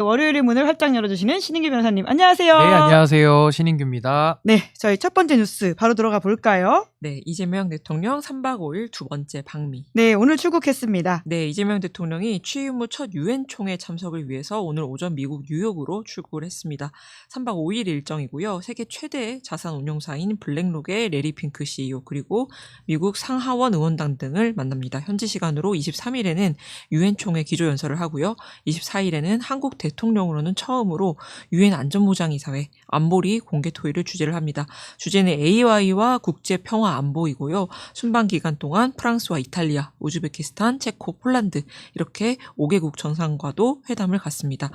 월요일의 문을 활짝 열어주시는 신인규 변호사님, 안녕하세요. 네, 안녕하세요. 신인규입니다. 네, 저희 첫 번째 뉴스 바로 들어가 볼까요? 네, 이재명 대통령 3박 5일 두 번째 방미. 네, 오늘 출국했습니다. 네, 이재명 대통령이 취임 후 첫 유엔 총회 참석을 위해서 오늘 오전 미국 뉴욕으로 출국을 했습니다. 3박 5일 일정이고요. 세계 최대 자산 운용사인 블랙록의 레리 핑크 CEO 그리고 미국 상하원 의원당 등을 만납니다. 현지 시간으로 23일에는 유엔 총회 기조연설을 하고요. 24일에는 한국 대통령으로는 처음으로 유엔 안전보장이사회 안보리 공개 토의를 주재를 합니다. 주제는 AI와 국제 평화 안보이고요. 순방 기간 동안 프랑스와 이탈리아, 우즈베키스탄, 체코, 폴란드 이렇게 5개국 정상과도 회담을 갖습니다.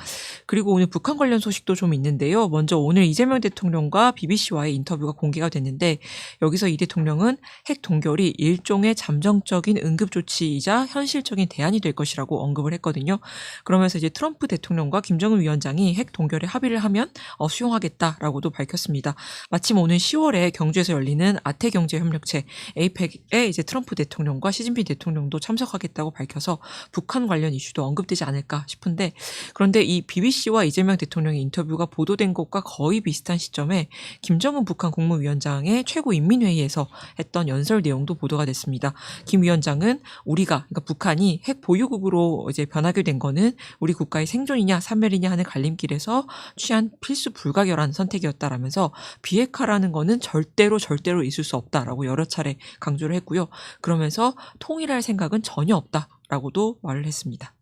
그리고 오늘 북한 관련 소식도 좀 있는데요. 먼저 오늘 이재명 대통령과 BBC와의 인터뷰가 공개가 됐는데 여기서 이 대통령은 핵 동결이 일종의 잠정적인 응급조치이자 현실적인 대안이 될 것이라고 언급을 했거든요. 그러면서 이제 트럼프 대통령과 김정은 위원장이 핵 동결에 합의를 하면 수용하겠다라고도 밝혔습니다. 마침 오늘 10월에 경주에서 열리는 아태경제협력체 APEC에 이제 트럼프 대통령과 시진핑 대통령도 참석하겠다고 밝혀서 북한 관련 이슈도 언급되지 않을까 싶은데 그런데 이 BBC와 이재명 대통령의 인터뷰가 보도된 것과 거의 비슷한 시점에 김정은 북한 국무위원장의 최고인민회의에서 했던 연설 내용도 보도가 됐습니다. 김 위원장은 그러니까 북한이 핵 보유국으로 이제 변하게 된 거는 우리 국가의 생존이냐 사멸이냐 하는 갈림길에서 취한 필수 불가결한 선택이었다라면서 비핵화라는 거는 절대로 있을 수 없다라고 여러 차례 강조를 했고요. 그러면서 통일할 생각은 전혀 없다라고도 말을 했습니다.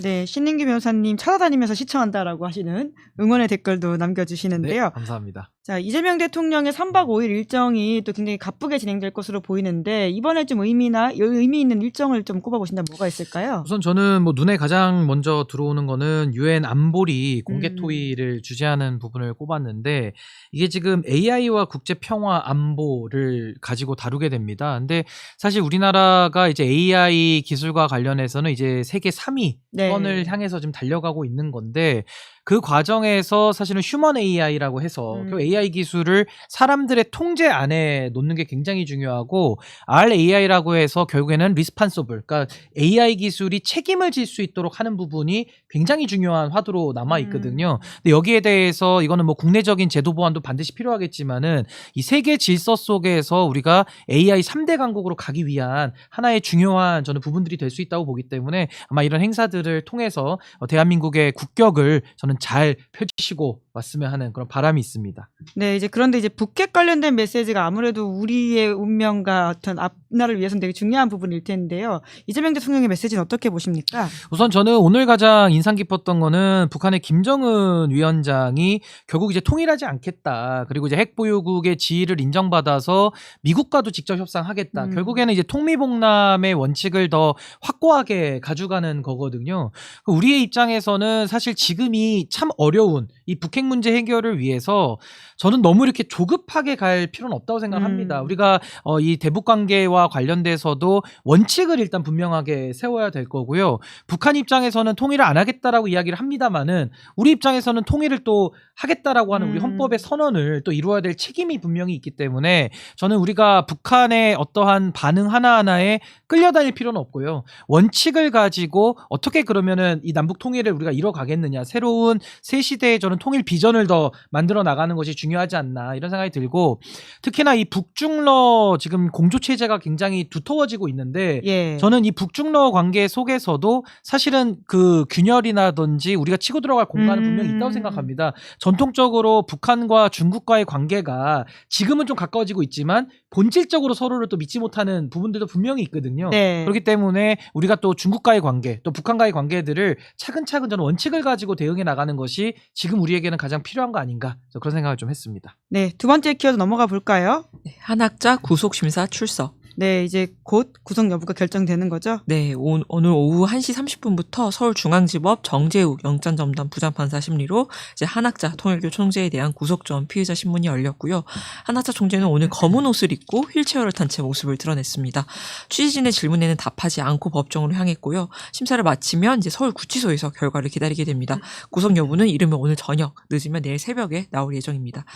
네, 신인규 변호사님 찾아다니면서 시청한다라고 하시는 응원의 댓글도 남겨주시는데요. 네, 감사합니다. 자, 이재명 대통령의 3박 5일 일정이 또 굉장히 가쁘게 진행될 것으로 보이는데 이번에 좀 의미 있는 일정을 좀 꼽아보신다면 뭐가 있을까요? 우선 저는 눈에 가장 먼저 들어오는 거는 유엔 안보리 공개 토의를 주재하는 부분을 꼽았는데 이게 지금 AI와 국제 평화 안보를 가지고 다루게 됩니다. 근데 사실 우리나라가 이제 AI 기술과 관련해서는 이제 세계 3위 선을 향해서 지금 달려가고 있는 건데 그 과정에서 사실은 휴먼 AI라고 해서 그 AI 기술을 사람들의 통제 안에 놓는 게 굉장히 중요하고 RAI라고 해서 결국에는 리스판서블, 그러니까 AI 기술이 책임을 질 수 있도록 하는 부분이 굉장히 중요한 화두로 남아 있거든요. 근데 여기에 대해서 이거는 국내적인 제도 보완도 반드시 필요하겠지만은 이 세계 질서 속에서 우리가 AI 3대 강국으로 가기 위한 하나의 중요한 저는 부분들이 될 수 있다고 보기 때문에 아마 이런 행사들을 통해서 대한민국의 국격을 저는 잘 펼치시고 왔으면 하는 그런 바람이 있습니다. 네, 그런데 북핵 관련된 메시지가 아무래도 우리의 운명과 어떤 앞날을 위해서는 되게 중요한 부분일 텐데요. 이재명 대통령의 메시지는 어떻게 보십니까? 우선 저는 오늘 가장 인상 깊었던 거는 북한의 김정은 위원장이 결국 이제 통일하지 않겠다. 그리고 이제 핵 보유국의 지위를 인정받아서 미국과도 직접 협상하겠다. 결국에는 이제 통미봉남의 원칙을 더 확고하게 가져가는 거거든요. 우리의 입장에서는 사실 지금이 참 어려운 이 북핵 문제 해결을 위해서 저는 너무 이렇게 조급하게 갈 필요는 없다고 생각합니다. 우리가 이 대북 관계와 관련돼서도 원칙을 일단 분명하게 세워야 될 거고요. 북한 입장에서는 통일을 안 하겠다라고 이야기를 합니다만은 우리 입장에서는 통일을 또 하겠다라고 하는 우리 헌법의 선언을 또 이루어야 될 책임이 분명히 있기 때문에 저는 우리가 북한의 어떠한 반응 하나하나에 끌려다닐 필요는 없고요. 원칙을 가지고 어떻게 그러면은 이 남북 통일을 우리가 이뤄가겠느냐. 새로운 새 시대의 저는 통일 비전을 더 만들어 나가는 것이 중요하지 않나 이런 생각이 들고 특히나 이 북중러 지금 공조 체제가 굉장히 두터워지고 있는데 저는 이 북중러 관계 속에서도 사실은 그 균열이라든지 우리가 치고 들어갈 공간은 분명히 있다고 생각합니다. 전통적으로 북한과 중국과의 관계가 지금은 좀 가까워지고 있지만 본질적으로 서로를 또 믿지 못하는 부분들도 분명히 있거든요. 그렇기 때문에 우리가 또 중국과의 관계 또 북한과의 관계들을 차근차근 저는 원칙을 가지고 대응해 나가는 것이 지금 우리에게는 가장 필요한 거 아닌가 그런 생각을 좀 했습니다. 네, 두 번째 키워드 넘어가 볼까요? 네, 한학자 구속심사 출석. 네, 이제 곧 구속 여부가 결정되는 거죠? 네, 오늘 오후 1시 30분부터 서울중앙지법 정재욱 영장전담 부장판사 심리로 이제 한학자 통일교 총재에 대한 구속전 피의자 신문이 열렸고요. 한학자 총재는 오늘 검은 옷을 입고 휠체어를 탄 채 모습을 드러냈습니다. 취재진의 질문에는 답하지 않고 법정으로 향했고요. 심사를 마치면 이제 서울구치소에서 결과를 기다리게 됩니다. 구속 여부는 이르면 오늘 저녁, 늦으면 내일 새벽에 나올 예정입니다.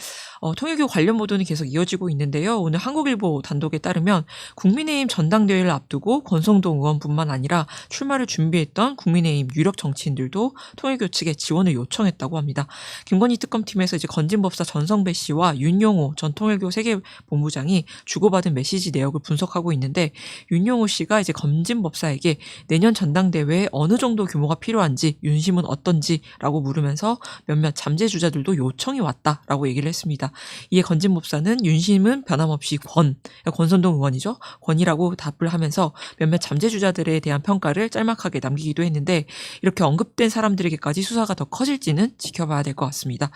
통일교 관련 보도는 계속 이어지고 있는데요. 오늘 한국일보 단독에 따르면 국민의힘 전당대회를 앞두고 권성동 의원뿐만 아니라 출마를 준비했던 국민의힘 유력 정치인들도 통일교 측에 지원을 요청했다고 합니다. 김건희 특검팀에서 이제 건진법사 전성배 씨와 윤용호 전 통일교 세계본부장이 주고받은 메시지 내역을 분석하고 있는데, 윤용호 씨가 이제 건진법사에게 내년 전당대회에 어느 정도 규모가 필요한지, 윤심은 어떤지라고 물으면서 몇몇 잠재주자들도 요청이 왔다라고 얘기를 했습니다. 이에 건진법사는 윤심은 변함없이 권선동 의원이죠. 권이라고 답을 하면서 몇몇 잠재주자들에 대한 평가를 짤막하게 남기기도 했는데, 이렇게 언급된 사람들에게까지 수사가 더 커질지는 지켜봐야 될 것 같습니다.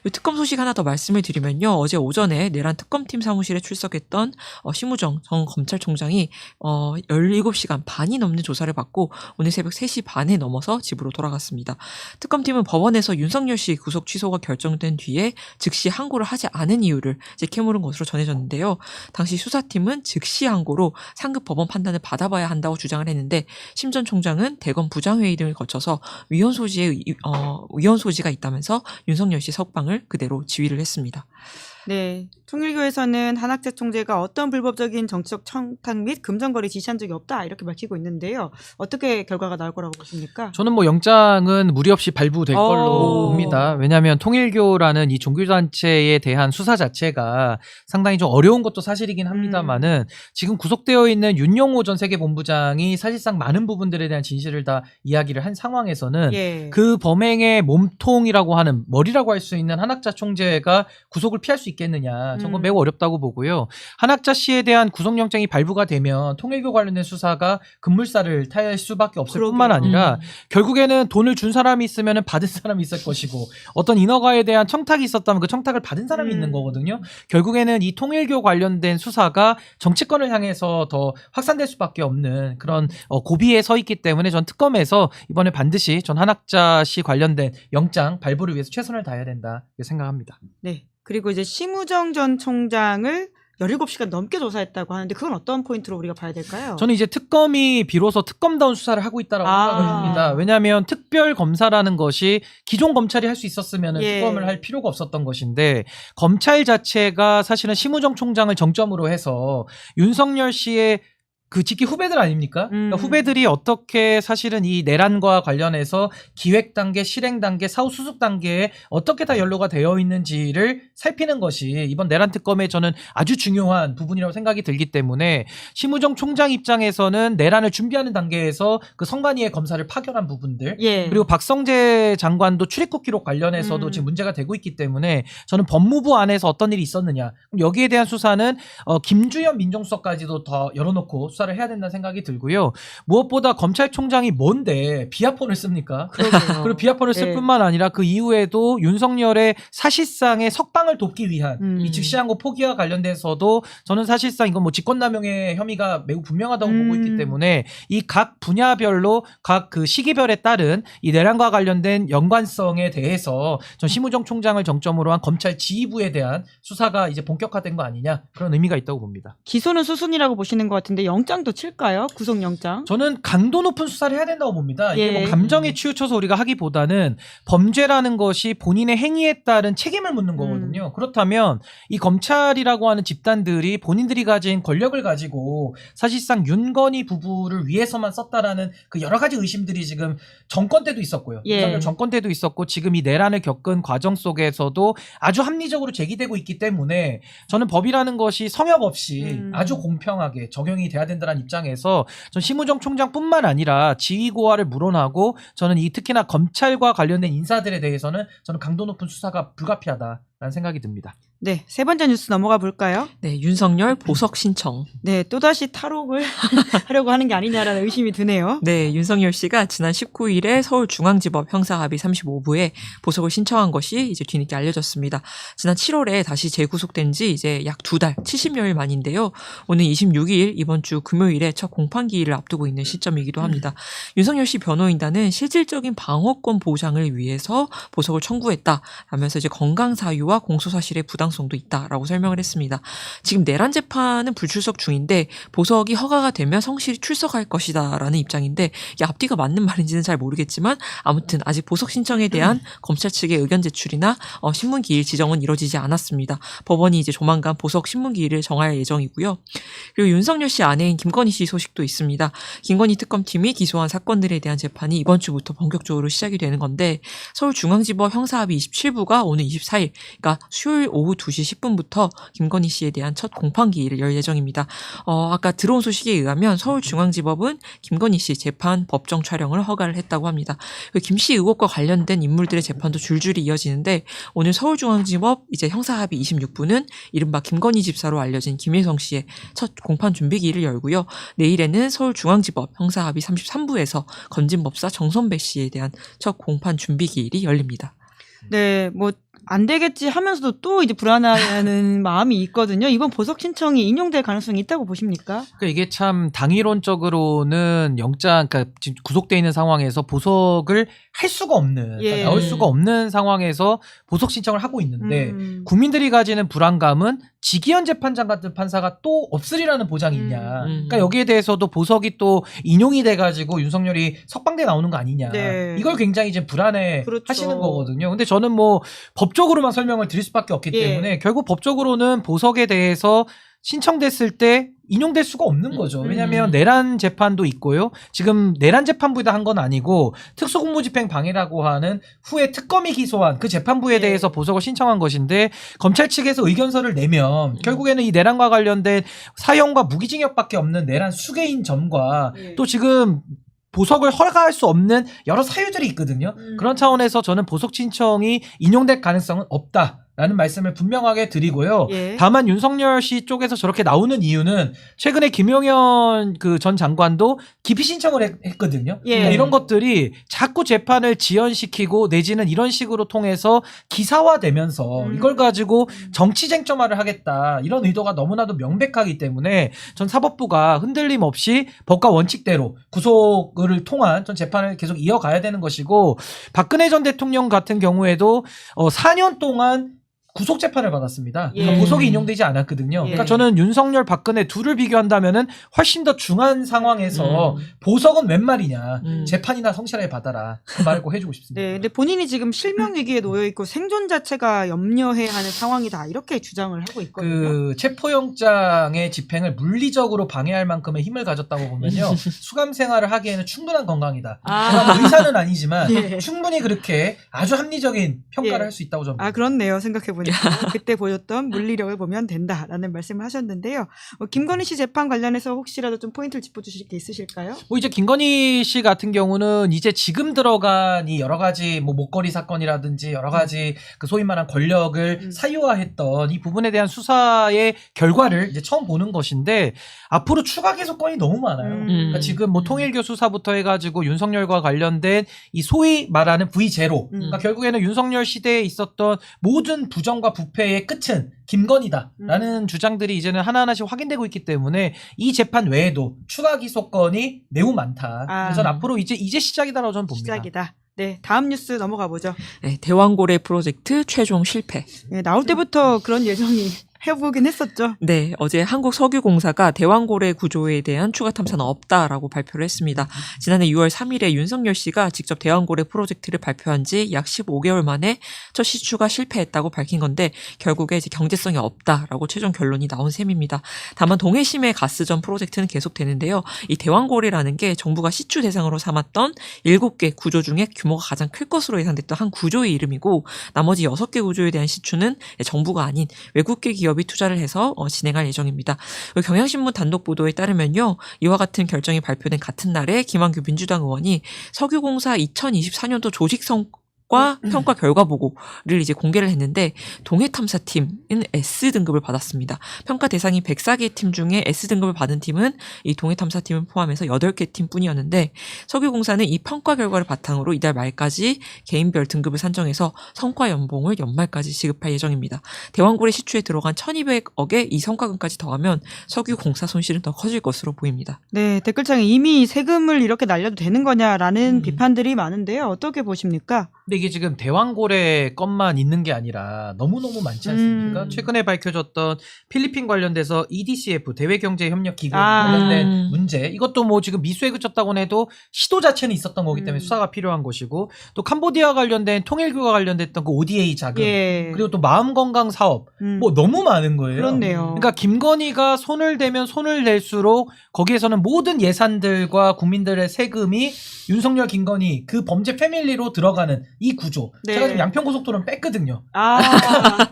이 특검 소식 하나 더 말씀을 드리면요. 어제 오전에 내란 특검팀 사무실에 출석했던 심우정 전 검찰총장이 17시간 반이 넘는 조사를 받고 오늘 새벽 3시 반에 넘어서 집으로 돌아갔습니다. 특검팀은 법원에서 윤석열 씨 구속 취소가 결정된 뒤에 즉시 항고를 하지 않은 이유를 이제 캐물은 것으로 전해졌는데요. 당시 수사팀은 즉시 항고로 상급 법원 판단을 받아봐야 한다고 주장을 했는데, 심 전 총장은 대검 부장회의 등을 거쳐서 위헌 소지가 있다면서 윤석열 씨 석방을 그대로 지휘를 했습니다. 네, 통일교에서는 한학재 총재가 어떤 불법적인 정치적 청탁 및 금전거래 지시한 적이 없다 이렇게 밝히고 있는데요. 어떻게 결과가 나올 거라고 보십니까? 저는 뭐 영장은 무리 없이 발부될 걸로 봅니다. 왜냐하면 통일교라는 이 종교단체에 대한 수사 자체가 상당히 좀 어려운 것도 사실이긴 합니다만은 지금 구속되어 있는 윤용호 전 세계본부장이 사실상 많은 부분들에 대한 진실을 다 이야기를 한 상황에서는 예. 그 범행의 몸통이라고 하는 머리라고 할 수 있는 한학자 총재가 구속을 피할 수 있겠느냐. 저건 매우 어렵다고 보고요. 한학자 씨에 대한 구속영장이 발부가 되면 통일교 관련된 수사가 급물살을 탈 수밖에 없을 뿐만 아니라 결국에는 돈을 준 사람이 있으면 받은 사람이 있을 것이고, 어떤 인허가에 대한 청탁이 있었다면 그 청탁을 받은 사람이 있는 거거든요. 결국에는 이 통일교 관련된 수사가 정치권을 향해서 더 확산될 수밖에 없는 그런 고비에 서 있기 때문에 전 특검에서 이번에 반드시 전 한학자 씨 관련된 영장 발부를 위해서 최선을 다해야 된다 이렇게 생각합니다. 네. 그리고 이제 심우정 전 총장을 17시간 넘게 조사했다고 하는데 그건 어떤 포인트로 우리가 봐야 될까요? 저는 이제 특검이 비로소 특검다운 수사를 하고 있다라고 생각을 합니다. 왜냐하면 특별 검사라는 것이 기존 검찰이 할 수 있었으면 예. 특검을 할 필요가 없었던 것인데, 검찰 자체가 사실은 심우정 총장을 정점으로 해서 윤석열 씨의 그 직계 후배들 아닙니까? 그러니까 후배들이 어떻게 사실은 이 내란과 관련해서 기획 단계, 실행 단계, 사후 수습 단계에 어떻게 다 연루가 되어 있는지를 살피는 것이 이번 내란 특검에 저는 아주 중요한 부분이라고 생각이 들기 때문에, 심우정 총장 입장에서는 내란을 준비하는 단계에서 그 성관이의 검사를 파견한 부분들, 예. 그리고 박성재 장관도 출입국 기록 관련해서도 지금 문제가 되고 있기 때문에 저는 법무부 안에서 어떤 일이 있었느냐, 그럼 여기에 대한 수사는 김주현 민정수석까지도 더 열어놓고 수사를 해야 된다는 생각이 들고요. 무엇보다 검찰총장이 뭔데 비아폰을 씁니까? 그리고 비아폰을 쓸 뿐만 아니라 그 이후에도 윤석열의 사실상의 석방을 돕기 위한 이 즉시항고 포기와 관련돼서도 저는 사실상 이건 뭐 직권남용의 혐의가 매우 분명하다고 보고 있기 때문에 이 각 분야별로 각 그 시기별에 따른 이 내란과 관련된 연관성에 대해서 전 심우정 총장을 정점으로 한 검찰 지휘부에 대한 수사가 이제 본격화된 거 아니냐, 그런 의미가 있다고 봅니다. 기소는 수순이라고 보시는 것 같은데 영장도 칠까요? 구속영장? 저는 강도 높은 수사를 해야 된다고 봅니다. 이게 예. 뭐 감정에 치우쳐서 우리가 하기보다는 범죄라는 것이 본인의 행위에 따른 책임을 묻는 거거든요. 그렇다면 이 검찰이라고 하는 집단들이 본인들이 가진 권력을 가지고 사실상 윤건희 부부를 위해서만 썼다라는 그 여러 가지 의심들이 지금 정권 때도 있었고요. 예. 정권 때도 있었고 지금 이 내란을 겪은 과정 속에서도 아주 합리적으로 제기되고 있기 때문에 저는 법이라는 것이 성역 없이 아주 공평하게 적용이 돼야 된다는 입장에서 전 심우정 총장뿐만 아니라 지휘고하를 물어나고 저는 이 특히나 검찰과 관련된 인사들에 대해서는 저는 강도 높은 수사가 불가피하다라는 생각이 듭니다. 네, 세 번째 뉴스 넘어가 볼까요? 네, 윤석열 보석 신청. 네, 또다시 탈옥을 하려고 하는 게 아니냐라는 의심이 드네요. 네, 윤석열 씨가 지난 19일에 서울중앙지법 형사합의 35부에 보석을 신청한 것이 이제 뒤늦게 알려졌습니다. 지난 7월에 다시 재구속된 지 이제 약 2달, 70여일 만인데요. 오늘 26일 이번 주 금요일에 첫 공판기일을 앞두고 있는 시점이기도 합니다. 윤석열 씨 변호인단은 실질적인 방어권 보장을 위해서 보석을 청구했다라면서 이제 건강 사유와 공소 사실의 부당 부당성도 있다라고 설명을 했습니다. 지금 내란 재판은 불출석 중인데 보석이 허가가 되면 성실히 출석할 것이다라는 입장인데 이 앞뒤가 맞는 말인지는 잘 모르겠지만 아무튼 아직 보석 신청에 대한 검찰 측의 의견 제출이나 신문 기일 지정은 이뤄지지 않았습니다. 법원이 이제 조만간 보석 신문 기일을 정할 예정이고요. 그리고 윤석열 씨 아내인 김건희 씨 소식도 있습니다. 김건희 특검팀이 기소한 사건들에 대한 재판이 이번 주부터 본격적으로 시작이 되는 건데 서울중앙지법 형사합의 27부가 오늘 24일 그러니까 수요일 오후 2시 10분부터 김건희 씨에 대한 첫 공판기일을 열 예정입니다. 아까 들어온 소식에 의하면 서울중앙지법은 김건희 씨 재판 법정 촬영을 허가를 했다고 합니다. 김 씨 의혹과 관련된 인물들의 재판도 줄줄이 이어지는데 오늘 서울중앙지법 이제 형사합의 26부는 이른바 김건희 집사로 알려진 김일성 씨의 첫 공판 준비기일을 열고요. 내일에는 서울중앙지법 형사합의 33부에서 건진법사 정선배 씨에 대한 첫 공판 준비기일이 열립니다. 네, 뭐 안 되겠지 하면서도 또 이제 불안해하는 마음이 있거든요. 이번 보석 신청이 인용될 가능성이 있다고 보십니까? 그러니까 이게 참 당위론적으로는 영장, 그러니까 지금 구속돼 있는 상황에서 보석을 할 수가 없는, 예. 그러니까 나올 수가 없는 상황에서 보석 신청을 하고 있는데 국민들이 가지는 불안감은 지기현 재판장 같은 판사가 또 없으리라는 보장이 있냐. 그러니까 여기에 대해서도 보석이 또 인용이 돼가지고 윤석열이 석방돼 나오는 거 아니냐. 네. 이걸 굉장히 이제 불안해 그렇죠. 하시는 거거든요. 근데 저는 뭐 법적으로만 설명을 드릴 수밖에 없기 예. 때문에 결국 법적으로는 보석에 대해서 신청됐을 때 인용될 수가 없는 거죠. 왜냐하면 내란 재판도 있고요. 지금 내란 재판부에다 한 건 아니고 특수공무집행 방해라고 하는 후에 특검이 기소한 그 재판부에 대해서 보석을 신청한 것인데 검찰 측에서 의견서를 내면 결국에는 이 내란과 관련된 사형과 무기징역밖에 없는 내란 수개인 점과 또 지금 보석을 허가할 수 없는 여러 사유들이 있거든요. 그런 차원에서 저는 보석 신청이 인용될 가능성은 없다. 라는 말씀을 분명하게 드리고요. 예. 다만 윤석열 씨 쪽에서 저렇게 나오는 이유는 최근에 김용현 그 전 장관도 기피 신청을 했거든요. 예. 그러니까 이런 것들이 자꾸 재판을 지연시키고 내지는 이런 식으로 통해서 기사화되면서 이걸 가지고 정치 쟁점화를 하겠다. 이런 의도가 너무나도 명백하기 때문에 전 사법부가 흔들림 없이 법과 원칙대로 구속을 통한 전 재판을 계속 이어가야 되는 것이고 박근혜 전 대통령 같은 경우에도 4년 동안 구속 재판을 받았습니다. 예. 그러니까 보석이 인용되지 않았거든요. 예. 그러니까 저는 윤석열, 박근혜 둘을 비교한다면은 훨씬 더 중한 상황에서 보석은 웬 말이냐. 재판이나 성실하게 받아라. 그 말을 꼭 해주고 싶습니다. 네, 근데 본인이 지금 실명 위기에 놓여 있고 생존 자체가 염려해야 하는 상황이다 이렇게 주장을 하고 있거든요. 그 체포영장의 집행을 물리적으로 방해할 만큼의 힘을 가졌다고 보면요. 수감 생활을 하기에는 충분한 건강이다. 제가 의사는 아니지만 예. 충분히 그렇게 아주 합리적인 평가를 예. 할 수 있다고 저는 봅니다. 그렇네요. 생각해보니까 그때 보였던 물리력을 보면 된다라는 말씀을 하셨는데요. 김건희 씨 재판 관련해서 혹시라도 좀 포인트를 짚어주실 게 있으실까요? 뭐 이제 김건희 씨 같은 경우는 이제 지금 들어간 이 여러 가지 뭐 목걸이 사건이라든지 여러 가지 그 소위 말한 권력을 사유화했던 이 부분에 대한 수사의 결과를 이제 처음 보는 것인데 앞으로 추가 개소건이 너무 많아요. 그러니까 지금 뭐 통일교 수사부터 해가지고 윤석열과 관련된 이 소위 말하는 V0 그러니까 결국에는 윤석열 시대에 있었던 모든 부정과 부패의 끝은 김건희다라는 주장들이 이제는 하나하나씩 확인되고 있기 때문에 이 재판 외에도 추가 기소건이 매우 많다. 그래서 앞으로 이제 시작이다라고 저는 봅니다. 시작이다. 네, 다음 뉴스 넘어가 보죠. 네, 대왕고래 프로젝트 최종 실패. 네, 나올 때부터 그런 예정이 해보긴 했었죠. 네, 어제 한국석유공사가 대왕고래 구조에 대한 추가 탐사는 없다라고 발표를 했습니다. 지난해 6월 3일에 윤석열 씨가 직접 대왕고래 프로젝트를 발표한 지 약 15개월 만에 첫 시추가 실패했다고 밝힌 건데 결국에 이제 경제성이 없다라고 최종 결론이 나온 셈입니다. 다만 동해심의 가스전 프로젝트는 계속되는데요. 이 대왕고래라는 게 정부가 시추 대상으로 삼았던 7개 구조 중에 규모가 가장 클 것으로 예상됐던 한 구조의 이름이고 나머지 6개 구조에 대한 시추는 정부가 아닌 외국계 기업이 투자를 해서 진행할 예정입니다. 경향신문 단독 보도에 따르면요. 이와 같은 결정이 발표된 같은 날에 김한규 민주당 의원이 석유공사 2024년도 조직성 평가 결과 보고를 이제 공개를 했는데 동해탐사팀은 S등급을 받았습니다. 평가 대상이 104개 팀 중에 S등급을 받은 팀은 이 동해탐사팀을 포함해서 8개 팀뿐이었는데 석유공사는 이 평가 결과를 바탕으로 이달 말까지 개인별 등급을 산정해서 성과 연봉을 연말까지 지급할 예정입니다. 대왕고래 시추에 들어간 1200억에 이 성과금까지 더하면 석유공사 손실은 더 커질 것으로 보입니다. 네, 댓글창에 이미 세금을 이렇게 날려도 되는 거냐라는 비판들이 많은데요. 어떻게 보십니까? 근데 이게 지금 대왕고래 것만 있는 게 아니라 너무너무 많지 않습니까? 최근에 밝혀졌던 필리핀 관련돼서 EDCF 대외경제협력기구 관련된 문제, 이것도 뭐 지금 미수에 그쳤다고는 해도 시도 자체는 있었던 거기 때문에 수사가 필요한 것이고, 또 캄보디아 관련된 통일교가 관련됐던 그 ODA 자금, 예. 그리고 또 마음건강 사업, 뭐 너무 많은 거예요. 그렇네요. 그러니까 김건희가 손을 대면 손을 댈수록 거기에서는 모든 예산들과 국민들의 세금이 윤석열, 김건희 그 범죄 패밀리로 들어가는 이 구조. 네. 제가 지금 양평고속도로는 뺐거든요. 아,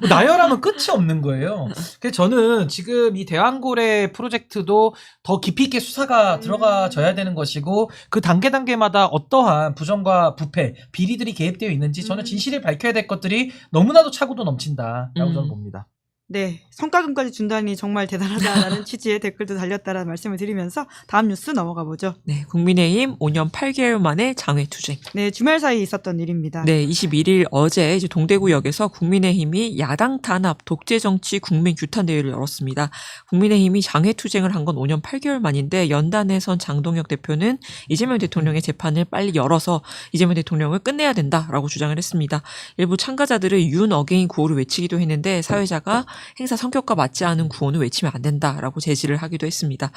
뭐 나열하면 끝이 없는 거예요. 그래서 저는 지금 이 대왕고래 프로젝트도 더 깊이 있게 수사가 들어가져야 되는 것이고, 그 단계마다 어떠한 부정과 부패, 비리들이 개입되어 있는지 저는 진실을 밝혀야 될 것들이 너무나도 차고도 넘친다라고 저는 봅니다. 네. 성과금까지 준다니 정말 대단하다라는 취지의 댓글도 달렸다라는 말씀을 드리면서 다음 뉴스 넘어가 보죠. 네, 국민의힘 5년 8개월 만에 장외투쟁. 네, 주말 사이에 있었던 일입니다. 네, 21일 어제 이제 동대구역에서 국민의힘이 야당 탄압 독재 정치 국민 규탄 대회를 열었습니다. 국민의힘이 장외투쟁을 한 건 5년 8개월 만인데, 연단에 선 장동혁 대표는 이재명 대통령의 재판을 빨리 열어서 이재명 대통령을 끝내야 된다라고 주장을 했습니다. 일부 참가자들은 윤 어게인 구호를 외치기도 했는데, 사회자가 행사 성격과 맞지 않은 구호는 외치면 안 된다라고 제지를 하기도 했습니다.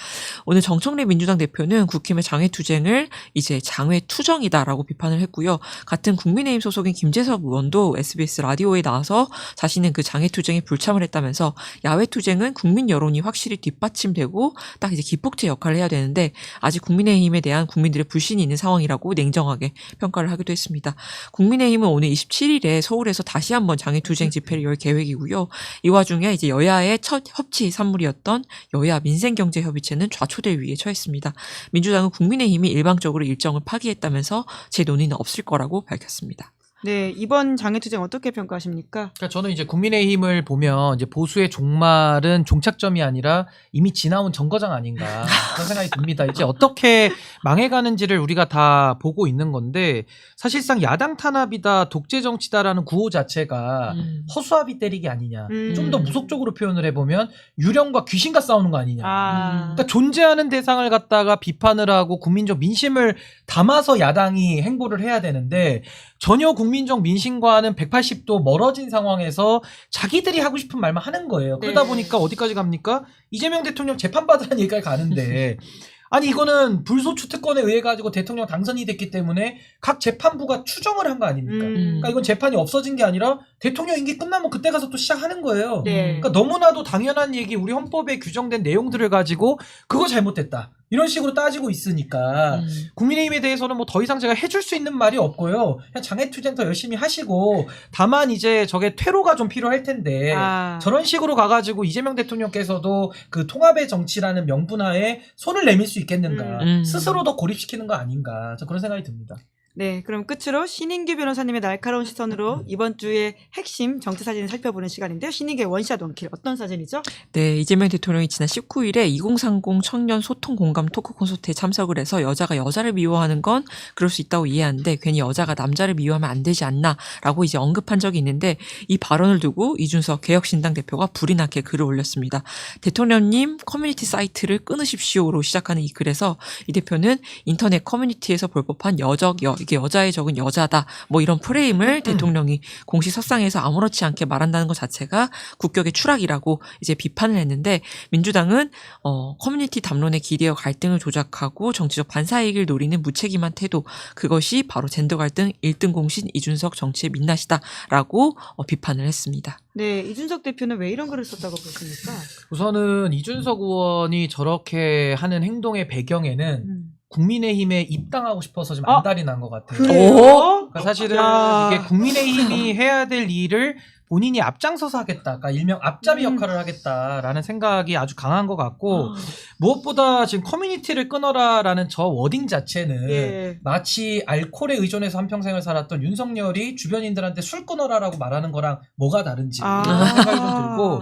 오늘 정청래 민주당 대표는 국힘의 장외투쟁을 이제 장외투정이다라고 비판을 했고요. 같은 국민의힘 소속인 김재섭 의원도 SBS 라디오에 나와서 자신은 그 장외투쟁에 불참을 했다면서, 야외투쟁은 국민 여론이 확실히 뒷받침되고 딱 이제 기폭제 역할을 해야 되는데 아직 국민의힘에 대한 국민들의 불신이 있는 상황이라고 냉정하게 평가를 하기도 했습니다. 국민의힘은 오늘 27일에 서울에서 다시 한번 장외투쟁 집회를 열 계획이고요. 이 와중에 이제 여야의 첫 협치 산물이었던 여야 민생경제협의체는 좌초될 위기에 처했습니다. 민주당은 국민의힘이 일방적으로 일정을 파기했다면서 제 논의는 없을 거라고 밝혔습니다. 네, 이번 장외투쟁 어떻게 평가하십니까? 그러니까 저는 이제 국민의힘을 보면 이제 보수의 종말은 종착점이 아니라 이미 지나온 정거장 아닌가 그런 생각이 듭니다. 이제 어떻게 망해가는지를 우리가 다 보고 있는 건데, 사실상 야당 탄압이다, 독재 정치다라는 구호 자체가 허수아비 때리기 아니냐. 좀 더 무속적으로 표현을 해보면 유령과 귀신과 싸우는 거 아니냐. 그러니까 존재하는 대상을 갖다가 비판을 하고 국민적 민심을 담아서 야당이 행보를 해야 되는데, 전혀 국민적 민심과는 180도 멀어진 상황에서 자기들이 하고 싶은 말만 하는 거예요. 그러다 보니까 어디까지 갑니까? 이재명 대통령 재판받으라는 얘기까지 가는데, 아니 이거는 불소추 특권에 의해 가지고 대통령 당선이 됐기 때문에 각 재판부가 추정을 한 거 아닙니까? 그러니까 이건 재판이 없어진 게 아니라 대통령 임기 끝나면 그때 가서 또 시작하는 거예요. 네. 그러니까 너무나도 당연한 얘기, 우리 헌법에 규정된 내용들을 가지고 그거 잘못됐다 이런 식으로 따지고 있으니까 국민의힘에 대해서는 뭐 더 이상 제가 해줄 수 있는 말이 없고요. 그냥 장외투쟁 더 열심히 하시고, 다만 이제 저게 퇴로가 좀 필요할 텐데 저런 식으로 가가지고 이재명 대통령께서도 그 통합의 정치라는 명분하에 손을 내밀 수 있겠는가, 스스로 더 고립시키는 거 아닌가, 저 그런 생각이 듭니다. 네, 그럼 끝으로 신인규 변호사님의 날카로운 시선으로 이번 주의 핵심 정치 사진을 살펴보는 시간인데요. 신인규의 원샷 원킬 어떤 사진이죠? 네, 이재명 대통령이 지난 19일에 2030 청년 소통 공감 토크 콘서트에 참석을 해서 여자가 여자를 미워하는 건 그럴 수 있다고 이해하는데 괜히 여자가 남자를 미워하면 안 되지 않나라고 이제 언급한 적이 있는데, 이 발언을 두고 이준석 개혁신당 대표가 불이 나게 글을 올렸습니다. 대통령님 커뮤니티 사이트를 끊으십시오로 시작하는 이 글에서 이 대표는 인터넷 커뮤니티에서 볼 법한 이게 여자의 적은 여자다, 뭐 이런 프레임을 대통령이 공식 석상에서 아무렇지 않게 말한다는 것 자체가 국격의 추락이라고 이제 비판을 했는데, 민주당은 커뮤니티 담론에 기대어 갈등을 조작하고 정치적 반사이익을 노리는 무책임한 태도, 그것이 바로 젠더 갈등 1등 공신 이준석 정치의 민낯이다라고 비판을 했습니다. 네, 이준석 대표는 왜 이런 글을 썼다고 보십니까? 우선은 이준석 의원이 저렇게 하는 행동의 배경에는 국민의힘에 입당하고 싶어서 좀 안달이 난 것 같아요. 그러니까 사실은 이게 국민의힘이 해야 될 일을 본인이 앞장서서 하겠다, 그러니까 일명 앞잡이 역할을 하겠다라는 생각이 아주 강한 것 같고, 무엇보다 지금 커뮤니티를 끊어라라는 저 워딩 자체는 마치 알코올에 의존해서 한평생을 살았던 윤석열이 주변인들한테 술 끊어라라고 말하는 거랑 뭐가 다른지 생각이 좀 들고,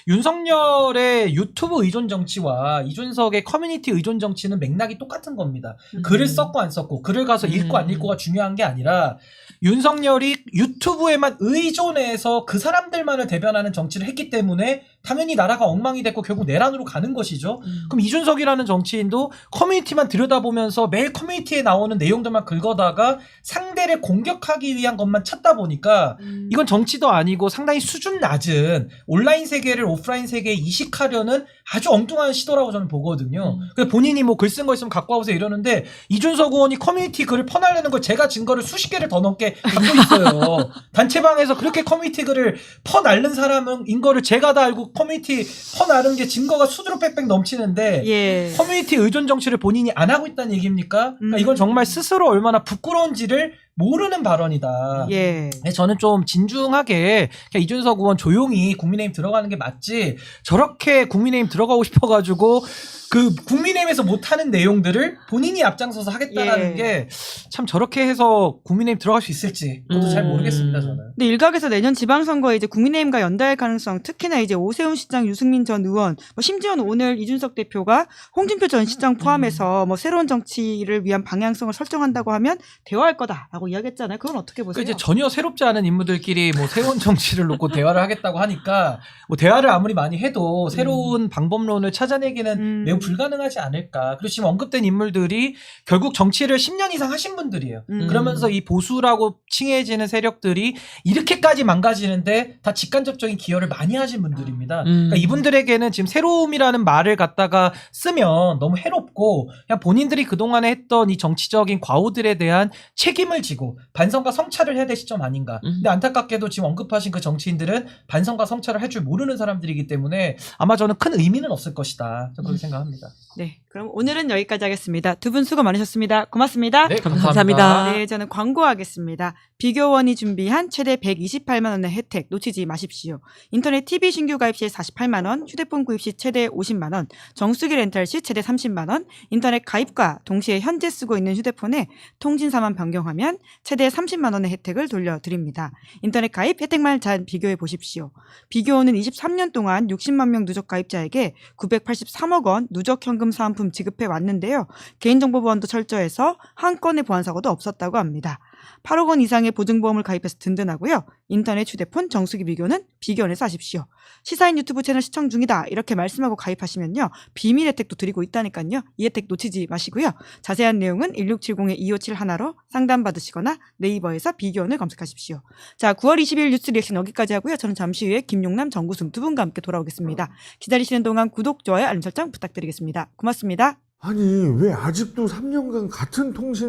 윤석열의 유튜브 의존 정치와 이준석의 커뮤니티 의존 정치는 맥락이 똑같은 겁니다. 글을 썼고 안 썼고, 글을 가서 읽고 안 읽고가 중요한 게 아니라 윤석열이 유튜브에만 의존해서 그 사람들만을 대변하는 정치를 했기 때문에 당연히 나라가 엉망이 됐고 결국 내란으로 가는 것이죠. 그럼 이준석이라는 정치인도 커뮤니티만 들여다보면서 매일 커뮤니티에 나오는 내용들만 긁어다가 상대를 공격하기 위한 것만 찾다 보니까 이건 정치도 아니고 상당히 수준 낮은 온라인 세계를 오프라인 세계에 이식하려는 아주 엉뚱한 시도라고 저는 보거든요. 그래서 본인이 뭐 글 쓴 거 있으면 갖고 와보세요 이러는데 이준석 의원이 커뮤니티 글을 퍼나르는 걸 제가 증거를 수십 개를 더 넘게 갖고 있어요. 단체방에서 그렇게 커뮤니티 글을 퍼날른 사람인 거를 제가 다 알고 커뮤니티 퍼나른 게 증거가 수두룩 빽빽 넘치는데 예. 커뮤니티 의존 정치를 본인이 안 하고 있다는 얘기입니까? 그러니까 이건 정말 스스로 얼마나 부끄러운지를 모르는 발언이다. 예. 저는 좀 진중하게 그냥 이준석 의원 조용히 국민의힘 들어가는 게 맞지 저렇게 국민의힘 들어가고 싶어가지고 그 국민의힘에서 못하는 내용들을 본인이 앞장서서 하겠다라는 예. 게 참 저렇게 해서 국민의힘 들어갈 수 있을지 그것도 잘 모르겠습니다 저는. 근데 일각에서 내년 지방선거에 이제 국민의힘과 연대할 가능성, 특히나 이제 오세훈 시장, 유승민 전 의원, 뭐 심지어는 오늘 이준석 대표가 홍준표 전 시장 포함해서 뭐 새로운 정치를 위한 방향성을 설정한다고 하면 대화할 거다라고 이야기했잖아요. 그건 어떻게 보세요? 그 이제 전혀 새롭지 않은 인물들끼리 뭐 새로운 정치를 놓고 대화를 하겠다고 하니까 뭐 대화를 아무리 많이 해도 새로운 방법론을 찾아내기는 매우 불가능하지 않을까. 그리고 지금 언급된 인물들이 결국 정치를 10년 이상 하신 분들이에요. 그러면서 이 보수라고 칭해지는 세력들이 이렇게까지 망가지는데 다 직간접적인 기여를 많이 하신 분들입니다. 그러니까 이분들에게는 지금 새로움이라는 말을 갖다가 쓰면 너무 해롭고 그냥 본인들이 그동안에 했던 이 정치적인 과오들에 대한 책임을 지고 반성과 성찰을 해야 될 시점 아닌가. 근데 안타깝게도 지금 언급하신 그 정치인들은 반성과 성찰을 할 줄 모르는 사람들이기 때문에 아마 저는 큰 의미는 없을 것이다. 저는 그렇게 생각합니다. 네, 그럼 오늘은 여기까지 하겠습니다. 두 분 수고 많으셨습니다. 고맙습니다. 네, 감사합니다. 네, 저는 광고하겠습니다. 비교원이 준비한 최대 128만 원의 혜택 놓치지 마십시오. 인터넷 TV 신규 가입 시 48만 원, 휴대폰 구입 시 최대 50만 원, 정수기 렌탈 시 최대 30만 원, 인터넷 가입과 동시에 현재 쓰고 있는 휴대폰에 통신사만 변경하면 최대 30만 원의 혜택을 돌려드립니다. 인터넷 가입 혜택만 잘 비교해 보십시오. 비교원은 23년 동안 60만 명 누적 가입자에게 983억 원 누적 현금 사은품 지급해 왔는데요. 개인정보 보안도 철저해서 한 건의 보안 사고도 없었다고 합니다. 8억 원 이상의 보증보험을 가입해서 든든하고요. 인터넷, 휴대폰, 정수기 비교는 비교원에서 하십시오. 시사인 유튜브 채널 시청 중이다 이렇게 말씀하고 가입하시면요. 비밀 혜택도 드리고 있다니까요. 이 혜택 놓치지 마시고요. 자세한 내용은 1670-2571로 상담받으시거나 네이버에서 비교원을 검색하십시오. 자, 9월 20일 뉴스 리액션 여기까지 하고요. 저는 잠시 후에 김용남, 정구승 두 분과 함께 돌아오겠습니다. 기다리시는 동안 구독, 좋아요, 알림 설정 부탁드리겠습니다. 고맙습니다. 아니 왜 아직도 3년간 같은 통신